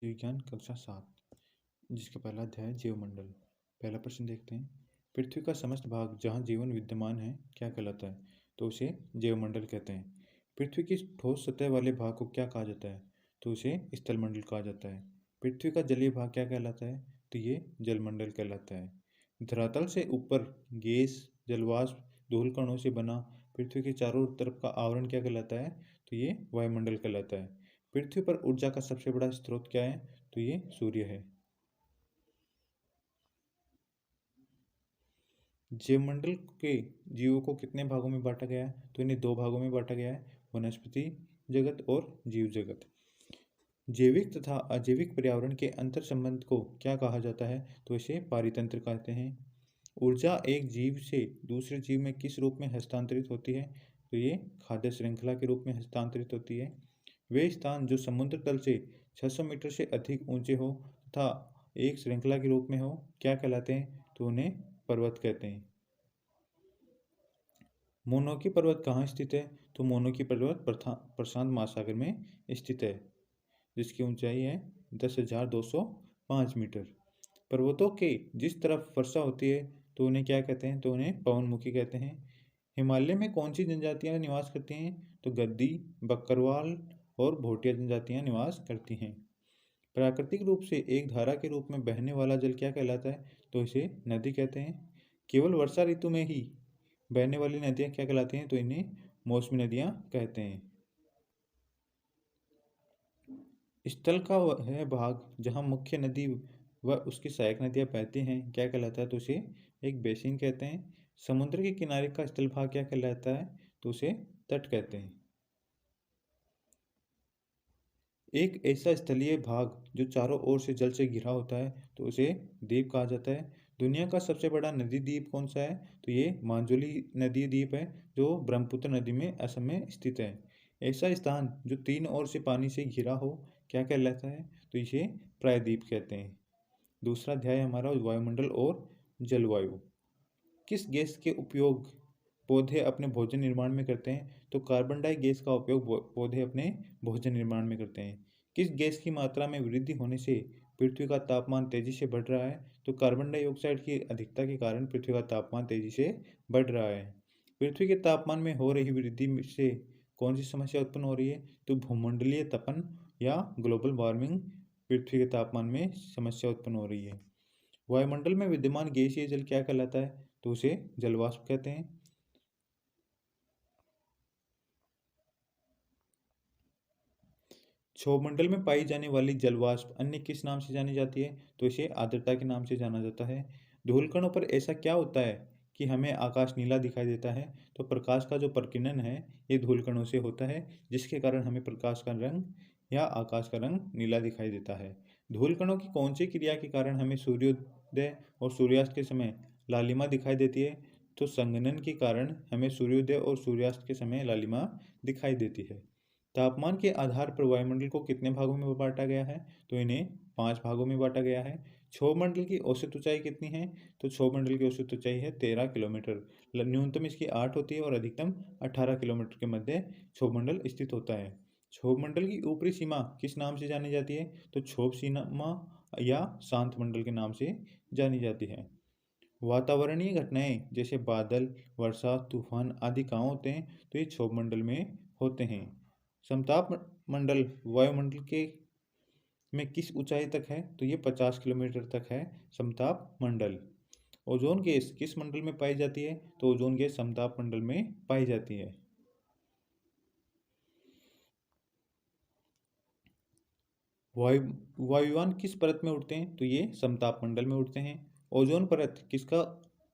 विज्ञान कक्षा 7 जिसका पहला अध्याय है जीवमंडल। पहला प्रश्न देखते हैं। पृथ्वी का समस्त भाग जहाँ जीवन विद्यमान है क्या कहलाता है? तो उसे जीवमंडल कहते हैं। पृथ्वी की ठोस सतह वाले भाग को क्या कहा जाता है? तो उसे स्थलमंडल कहा जाता है। पृथ्वी का जलीय भाग क्या कहलाता है? तो ये जलमंडल कहलाता है। धरातल से ऊपर गैस, जलवाष्प, धूल कणों से बना पृथ्वी के चारों तरफ का आवरण क्या कहलाता है? तो ये वायुमंडल कहलाता है। पृथ्वी पर ऊर्जा का सबसे बड़ा स्रोत क्या है? तो ये सूर्य है। जीवमंडल के जीवों को कितने भागों में बांटा गया है? तो इन्हें दो भागों में बांटा गया है, वनस्पति जगत और जीव जगत। जैविक तथा अजैविक पर्यावरण के अंतर संबंध को क्या कहा जाता है? तो इसे पारितंत्र कहते हैं। ऊर्जा एक जीव से दूसरे जीव में किस रूप में हस्तांतरित होती है? तो ये खाद्य श्रृंखला के रूप में हस्तांतरित होती है। वे स्थान जो समुद्र तल से 600 मीटर से अधिक ऊंचे हो तथा एक श्रृंखला के रूप में हो क्या कहलाते हैं? तो उन्हें पर्वत कहते हैं। मोनोकी पर्वत कहाँ स्थित है? तो मोनोकी पर्वत प्रशांत महासागर में स्थित है, जिसकी ऊंचाई है 10,205 मीटर। पर्वतों के जिस तरफ वर्षा होती है तो उन्हें क्या कहते हैं? तो उन्हें पवनमुखी कहते हैं। हिमालय में कौन सी जनजातियां निवास करती हैं? तो गद्दी, बकरवाल और भोटिया जनजातियां निवास करती हैं। प्राकृतिक रूप से एक धारा के रूप में बहने वाला जल क्या कहलाता है? तो इसे नदी कहते हैं। केवल वर्षा ऋतु में ही बहने वाली नदियां क्या कहलाती हैं? तो इन्हें मौसमी नदियां कहते हैं। स्थल का वह भाग जहाँ मुख्य नदी व उसकी सहायक नदियां बहती हैं क्या कहलाता है? तो उसे एक बेसिन कहते हैं। समुद्र के किनारे का स्थल भाग क्या कहलाता है? तो उसे तट कहते हैं। एक ऐसा स्थलीय भाग जो चारों ओर से जल से घिरा होता है तो उसे द्वीप कहा जाता है। दुनिया का सबसे बड़ा नदी द्वीप कौन सा है? तो ये मांजुली नदी द्वीप है जो ब्रह्मपुत्र नदी में असम में स्थित है। ऐसा स्थान जो तीन ओर से पानी से घिरा हो क्या कहलाता है? तो इसे प्रायद्वीप कहते हैं। दूसरा अध्याय हमारा वायुमंडल और जलवायु। किस गैस के उपयोग पौधे अपने भोजन निर्माण में करते हैं? तो कार्बन डाई गैस का उपयोग पौधे अपने भोजन निर्माण में करते हैं। किस गैस की मात्रा में वृद्धि होने से पृथ्वी का तापमान तेजी से बढ़ रहा है? तो कार्बन डाइऑक्साइड की अधिकता के कारण पृथ्वी का तापमान तेजी से बढ़ रहा है। पृथ्वी के तापमान में हो रही वृद्धि से कौन सी समस्या उत्पन्न हो रही है? तो भूमंडलीय तपन या ग्लोबल वार्मिंग पृथ्वी के तापमान में समस्या उत्पन्न हो रही है। वायुमंडल में विद्यमान गैसीय जल क्या कहलाता है? तो उसे जलवाष्प कहते हैं। क्षोभमंडल में पाई जाने वाली जलवाष्प अन्य किस नाम से जानी जाती है? तो इसे आर्द्रता के नाम से जाना जाता है। धूलकणों पर ऐसा क्या होता है कि हमें आकाश नीला दिखाई देता है? तो प्रकाश का जो प्रकीर्णन है ये धूलकणों से होता है, जिसके कारण हमें प्रकाश का रंग या आकाश का रंग नीला दिखाई देता है। धूलकणों की कौन सी क्रिया के कारण हमें सूर्योदय और सूर्यास्त के समय लालिमा दिखाई देती है? तो संघनन के कारण हमें सूर्योदय और सूर्यास्त के समय लालिमा दिखाई देती है। तापमान के आधार पर वायुमंडल को कितने भागों में बांटा गया है? तो इन्हें 5 भागों में बांटा गया है। क्षोभमंडल की औसत ऊंचाई कितनी है? तो क्षोभमंडल की औसत ऊंचाई है 13 किलोमीटर। न्यूनतम इसकी 8 होती है और अधिकतम 18 किलोमीटर के मध्य क्षोभमंडल स्थित होता है। क्षोभमंडल की ऊपरी सीमा किस नाम से जानी जाती है? तो क्षोभ सीमा या शांत मंडल के नाम से जानी जाती है। वातावरणीय घटनाएं जैसे बादल, वर्षा, तूफान आदि कहाँ होते हैं? तो ये क्षोभमंडल में होते हैं। समताप मंडल वायुमंडल के में किस ऊंचाई तक है? तो ये 50 किलोमीटर तक है समताप मंडल। ओजोन गैस किस मंडल में पाई जाती है? तो ओजोन गैस समताप मंडल में पाई जाती है। वायुयान किस परत में उड़ते हैं? तो ये समताप मंडल में उड़ते हैं। ओजोन परत किसका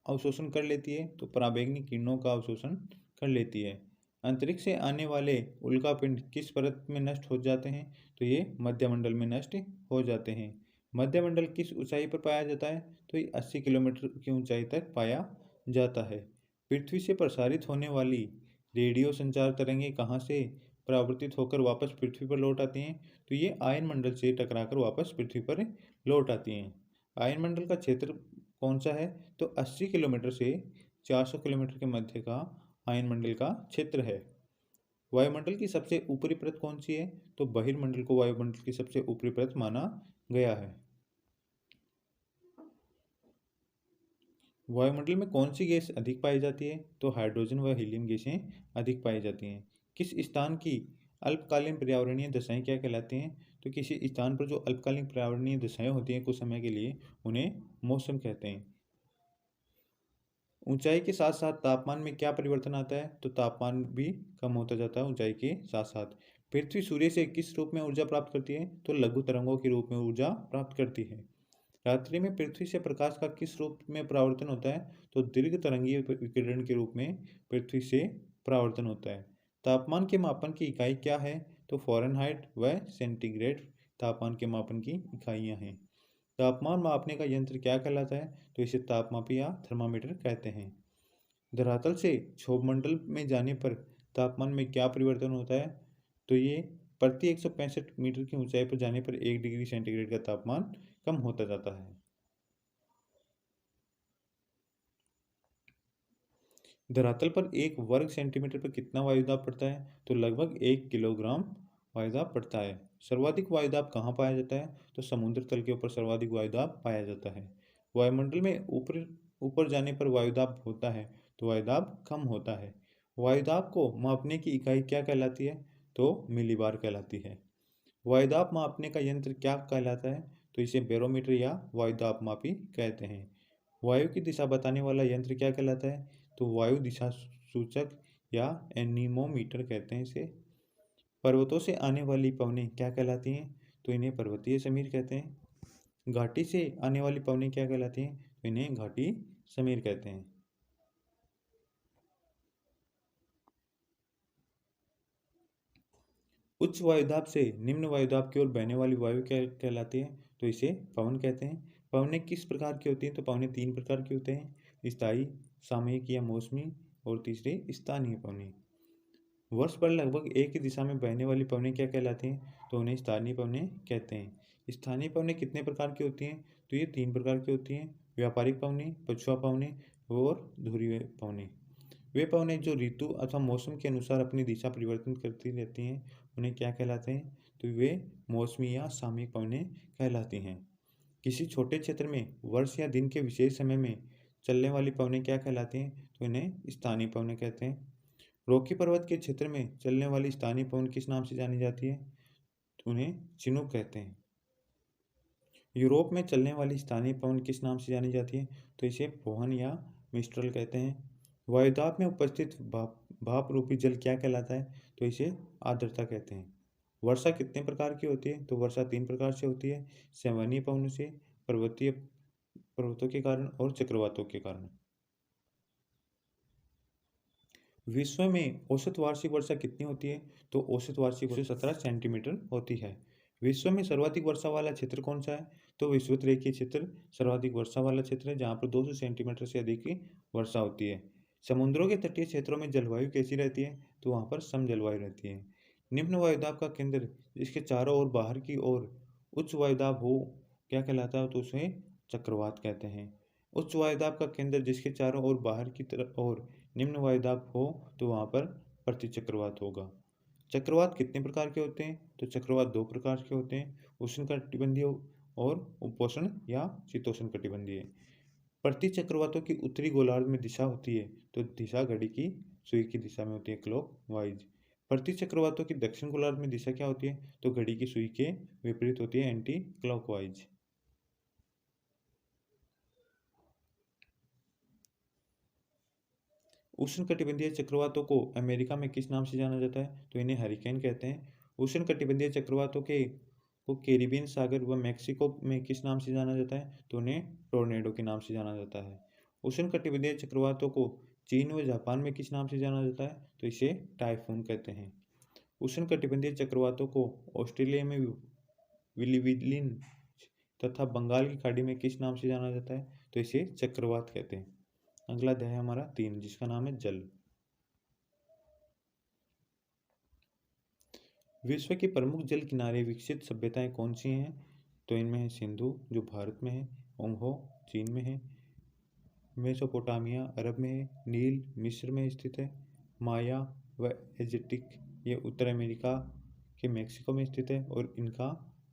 अवशोषण कर लेती है? तो पराबैंगनी किरणों का अवशोषण कर लेती है। अंतरिक्ष से आने वाले उल्कापिंड किस परत में नष्ट हो जाते हैं? तो ये मध्यमंडल में नष्ट हो जाते हैं। मध्यमंडल किस ऊंचाई पर पाया जाता है? तो ये 80 किलोमीटर की ऊंचाई तक पाया जाता है। पृथ्वी से प्रसारित होने वाली रेडियो संचार तरंगें कहाँ से परावर्तित होकर वापस पृथ्वी पर लौट आती हैं? तो ये आयन मंडल से टकराकर वापस पृथ्वी पर लौट आती हैं। आयन मंडल का क्षेत्र कौन सा है? तो 80 किलोमीटर से 400 किलोमीटर के मध्य का आयन मंडल का क्षेत्र है। वायुमंडल की सबसे ऊपरी परत कौन सी है? तो बहिर्मंडल को वायुमंडल की सबसे ऊपरी परत माना गया है। वायुमंडल में कौन सी गैस अधिक पाई जाती है? तो हाइड्रोजन व हीलियम गैसें अधिक पाई जाती हैं। किस स्थान की अल्पकालीन पर्यावरणीय दशाएं क्या कहलाती हैं? तो किसी स्थान पर जो अल्पकालीन पर्यावरणीय दशाएं होती हैं कुछ समय के लिए, उन्हें मौसम कहते हैं। ऊंचाई के साथ साथ तापमान में क्या परिवर्तन आता है? तो तापमान भी कम होता जाता है ऊंचाई के साथ साथ। पृथ्वी सूर्य से किस रूप में ऊर्जा प्राप्त करती है? तो लघु तरंगों के रूप में ऊर्जा प्राप्त करती है। रात्रि में पृथ्वी से प्रकाश का किस रूप में परावर्तन होता है? तो दीर्घ तरंगीय विकिरण के रूप में पृथ्वी से परावर्तन होता है। तापमान के मापन की इकाई क्या है? तो फ़ारेनहाइट व सेंटीग्रेड तापमान के मापन की इकाइयाँ हैं। तापमान मापने का यंत्र क्या कहलाता है? तो इसे तापमापी या थर्मामीटर कहते हैं। धरातल से क्षोभमंडल में जाने पर तापमान में क्या परिवर्तन होता है? तो ये प्रति 165 मीटर की ऊंचाई पर जाने पर 1 डिग्री सेंटीग्रेड का तापमान कम होता जाता है। धरातल पर 1 वर्ग सेंटीमीटर पर कितना वायुदाब पड़ता है? तो लगभग 1 किलोग्राम वायुदाब पड़ता है। सर्वाधिक वायुदाब कहाँ पाया जाता है? तो समुद्र तल के ऊपर सर्वाधिक वायुदाब पाया जाता है। वायुमंडल में ऊपर ऊपर जाने पर वायुदाब होता है तो वायुदाब कम होता है। वायुदाब को मापने की इकाई क्या कहलाती है? तो मिलीबार कहलाती है। वायुदाब मापने का यंत्र क्या कहलाता है? तो इसे बैरोमीटर या वायुदाब मापी कहते हैं। वायु की दिशा बताने वाला यंत्र क्या कहलाता है? तो वायु दिशा सूचक या एनीमोमीटर कहते हैं इसे। पर्वतों से आने वाली पवनें क्या कहलाती हैं? तो इन्हें पर्वतीय समीर कहते हैं। घाटी से आने वाली पवनें क्या कहलाती हैं? तो इन्हें घाटी समीर कहते हैं। उच्च वायुदाब से निम्न वायुदाब की ओर बहने वाली वायु क्या कहलाती है? तो इसे पवन कहते हैं। पवनें किस प्रकार की होती हैं? तो पवनें 3 प्रकार की होते हैं: स्थायी, सामयिक या मौसमी, और तीसरे स्थानीय पवनें। वर्ष भर लगभग एक ही दिशा में बहने वाली पवनें क्या कहलाती हैं? तो उन्हें स्थानीय पवनें कहते हैं। स्थानीय पवनें कितने प्रकार की होती हैं? तो ये 3 प्रकार की होती हैं: व्यापारिक पवनें, पछुआ पवनें और ध्रुवीय पवनें। वे पवनें जो ऋतु अथवा मौसम के अनुसार अपनी दिशा परिवर्तन करती रहती हैं, उन्हें क्या कहलाते हैं? तो वे मौसमी या सामयिक पवनें कहलाती हैं। किसी छोटे क्षेत्र में वर्ष या दिन के विशेष समय में चलने वाली पवनें क्या कहलाती हैं? तो इन्हें स्थानीय पवनें कहते हैं। रॉकी पर्वत के क्षेत्र में चलने वाली स्थानीय पवन किस नाम से जानी जाती है? तो उन्हें चिनूक कहते हैं। यूरोप में चलने वाली स्थानीय पवन किस नाम से जानी जाती है? तो इसे फोहन या मिस्ट्रल कहते हैं। वायुदाब में उपस्थित भाप रूपी जल क्या कहलाता है? तो इसे आर्द्रता कहते हैं। वर्षा कितने प्रकार की होती है? तो वर्षा 3 प्रकार से होती है: संवहनीय पवनों से, पर्वतीय पर्वतों के कारण और चक्रवातों के कारण। विश्व में औसत वार्षिक वर्षा कितनी होती है? तो औसत वार्षिक वर्षा 17 सेंटीमीटर होती है। विश्व में सर्वाधिक वर्षा वाला क्षेत्र कौन सा है? तो विषुवत क्षेत्र सर्वाधिक वर्षा वाला क्षेत्र है जहाँ पर 200 सेंटीमीटर से अधिक की वर्षा होती है। समुद्रों के तटीय क्षेत्रों में जलवायु कैसी रहती है? तो वहाँ पर सम जलवायु रहती है। निम्न वायुदाब का केंद्र जिसके चारों ओर बाहर की ओर उच्च वायुदाब हो क्या कहलाता है? तो उसे चक्रवात कहते हैं। उच्च वायुदाब का केंद्र जिसके चारों ओर बाहर की तरफ और निम्न वायुदाब हो तो वहाँ पर प्रतिचक्रवात होगा। चक्रवात कितने प्रकार के होते हैं? तो चक्रवात 2 प्रकार के होते हैं: उष्णकटिबंधीय और उपोष्ण या शीतोष्ण कटिबंधीय। प्रति चक्रवातों की उत्तरी गोलार्ध में दिशा होती है तो दिशा घड़ी की सुई की दिशा में होती है, क्लॉक वाइज। प्रति चक्रवातों की दक्षिण गोलार्ध में दिशा क्या होती है? तो घड़ी की सुई के विपरीत होती है, एंटी क्लॉक वाइज। उष्णकटिबंधीय चक्रवातों को अमेरिका में किस नाम से जाना जाता है? तो इन्हें हरिकेन कहते हैं। उष्णकटिबंधीय चक्रवातों के को कैरिबियन सागर व मैक्सिको में किस नाम से जाना जाता है? तो उन्हें टोर्नेडो के नाम से जाना जाता है। उष्णकटिबंधीय चक्रवातों को चीन व जापान में किस नाम से जाना जाता है? तो इसे टाइफून कहते हैं। उष्णकटिबंधीय चक्रवातों को ऑस्ट्रेलिया में विलिविलिन तथा बंगाल की खाड़ी में किस नाम से जाना जाता है? तो इसे चक्रवात कहते हैं। अगला अध्याय है हमारा 3 जिसका नाम है जल। विश्व के प्रमुख जल किनारे विकसित सभ्यताएं कौन सी हैं? तो इनमें है सिंधु जो भारत में है, ओंगो चीन में है, मेसोपोटामिया अरब में है, नील मिस्र में स्थित है, माया व एजेटिक ये उत्तर अमेरिका के मेक्सिको में स्थित है और इनका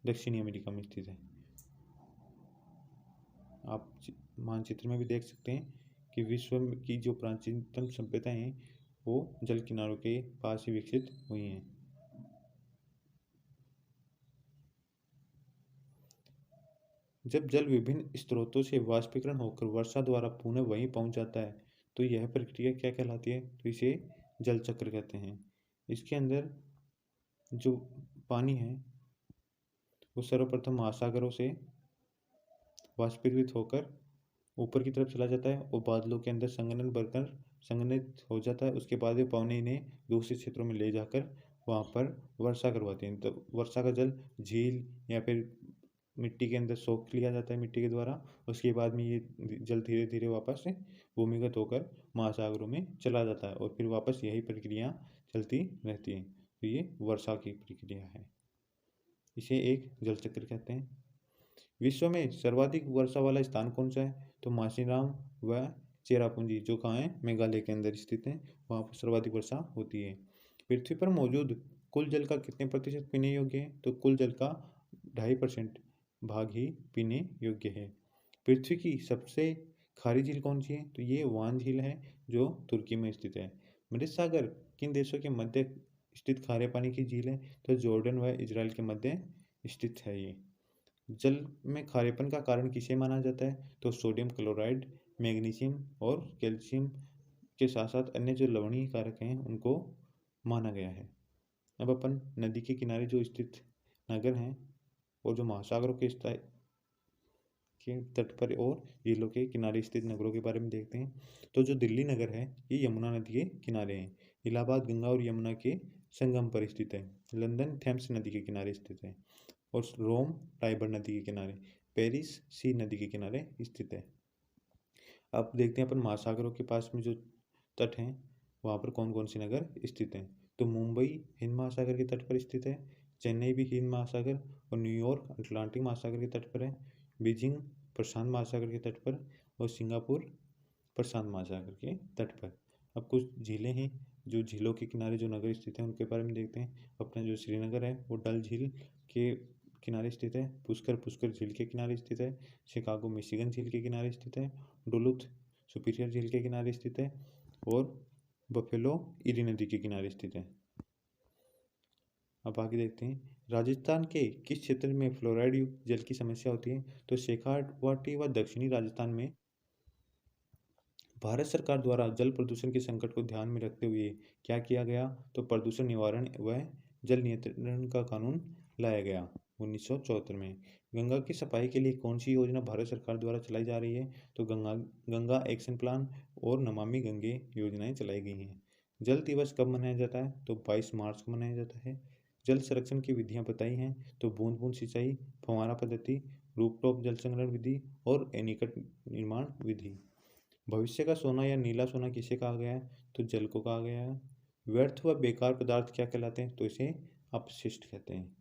दक्षिणी अमेरिका में स्थित है। आप मानचित्र में भी देख सकते हैं कि विश्व की जो प्राचीनतम सभ्यताएं हैं वो जल किनारों के पास ही विकसित हुई हैं। जब जल विभिन्न स्रोतों से वाष्पीकरण होकर वर्षा द्वारा पुनः वहीं पहुंच जाता है तो यह प्रक्रिया क्या कहलाती है? तो इसे जल चक्र कहते हैं। इसके अंदर जो पानी है वो सर्वप्रथम महासागरों से वाष्पीकृत होकर ऊपर की तरफ चला जाता है और बादलों के अंदर संघनन बनकर संघनित हो जाता है। उसके बाद वे पानी इन्हें दूसरे क्षेत्रों में ले जाकर वहाँ पर वर्षा करवाते हैं। तो वर्षा का जल झील या फिर मिट्टी के अंदर सोख लिया जाता है मिट्टी के द्वारा। उसके बाद में ये जल धीरे धीरे वापस से भूमिगत होकर महासागरों में चला जाता है और फिर वापस यही प्रक्रिया चलती रहती है। तो ये वर्षा की प्रक्रिया है, इसे एक जल चक्र कहते हैं। विश्व में सर्वाधिक वर्षा वाला स्थान कौन सा है? तो मासीराम व चेरापूंजी, जो कहाँ है? मेघालय के अंदर स्थित है। वहाँ पर सर्वाधिक वर्षा होती है। पृथ्वी पर मौजूद कुल जल का कितने प्रतिशत पीने योग्य है? तो कुल जल का 2.5% भाग ही पीने योग्य है। पृथ्वी की सबसे खारी झील कौन सी है? तो ये वान झील है जो तुर्की में स्थित है। मृत सागर किन देशों के मध्य स्थित खारे पानी की झील है? तो जॉर्डन व इजराइल के मध्य स्थित है ये। जल में खारेपन का कारण किसे माना जाता है? तो सोडियम क्लोराइड, मैग्नीशियम और कैल्शियम के साथ साथ अन्य जो लवणीय कारक हैं उनको माना गया है। अब अपन नदी के किनारे जो स्थित नगर हैं और जो महासागरों के तट पर और झीलों के किनारे स्थित नगरों के बारे में देखते हैं। तो जो दिल्ली नगर है ये यमुना नदी के किनारे है। इलाहाबाद गंगा और यमुना के संगम पर स्थित है। लंदन थेम्स नदी के किनारे स्थित है और रोम टाइबर नदी के किनारे, पेरिस सी नदी के किनारे स्थित है। अब देखते हैं अपन महासागरों के पास में जो तट हैं वहाँ पर कौन कौन से नगर स्थित हैं। तो मुंबई हिंद महासागर के तट पर स्थित है, चेन्नई भी हिंद महासागर और न्यूयॉर्क अटलांटिक महासागर के तट पर है, बीजिंग प्रशांत महासागर के तट पर और सिंगापुर प्रशांत महासागर के तट पर। अब कुछ झीलें हैं जो झीलों के किनारे जो नगर स्थित हैं उनके बारे में देखते हैं। अपना जो श्रीनगर है वो डल झील के किनारे स्थित है, पुष्कर झील के किनारे स्थित है, शिकागो मिशिगन झील के किनारे स्थित है, डुलुथ सुपीरियर झील के किनारे स्थित है और बफेलो इरी नदी के किनारे स्थित है। अब आगे देखते हैं राजस्थान के किस क्षेत्र में फ्लोराइड युक्त जल की समस्या होती है? तो शेखावाटी व दक्षिणी राजस्थान में भारत सरकार द्वारा जल प्रदूषण के संकट को ध्यान में रखते हुए क्या किया गया? तो प्रदूषण निवारण व जल नियंत्रण का कानून लाया गया 1974 में। गंगा की सफाई के लिए कौन सी योजना भारत सरकार द्वारा चलाई जा रही है? तो गंगा एक्शन प्लान और नमामि गंगे योजनाएं चलाई गई हैं। जल दिवस कब मनाया जाता है? तो 22 मार्च को मनाया जाता है। जल संरक्षण की विधियां बताई हैं तो बूंद बूंद सिंचाई, फव्वारा पद्धति, रूपटॉप जल संग्रहण विधि और एनीकट निर्माण विधि। भविष्य का सोना या नीला सोना किसे कहा गया है? तो जल को कहा गया है। व्यर्थ व बेकार पदार्थ क्या कहलाते हैं? तो इसे अपशिष्ट कहते हैं।